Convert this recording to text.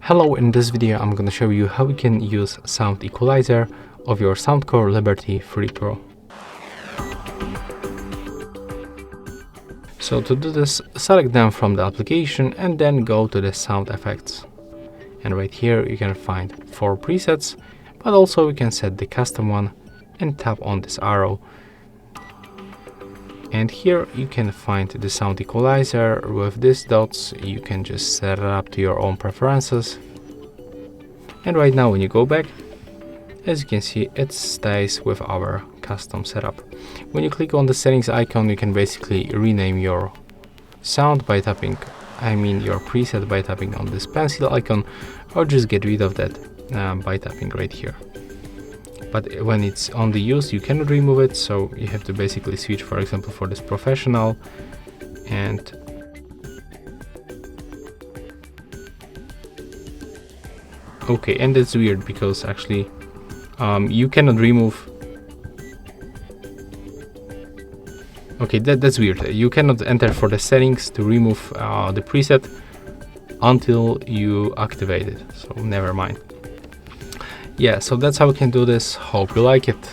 Hello, in this video I'm gonna show you how you can use Sound Equalizer of your Soundcore Liberty 3 Pro. So to do this, select them from the application and then go to the sound effects. And right here you can find 4 presets, but also you can set the custom one and tap on this arrow. And here you can find the sound equalizer. With these dots you can just set it up to your own preferences. And right now when you go back, as you can see, it stays with our custom setup. When you click on the settings icon, you can basically rename your sound by tapping, your preset by tapping on this pencil icon, or just get rid of that by tapping right here. But when it's on the use, you cannot remove it, so you have to basically switch, for example, for this professional. And okay, and that's weird because actually you cannot remove. Okay, that's weird. You cannot enter for the settings to remove the preset until you activate it, so never mind. Yeah, so that's how we can do this. Hope you like it.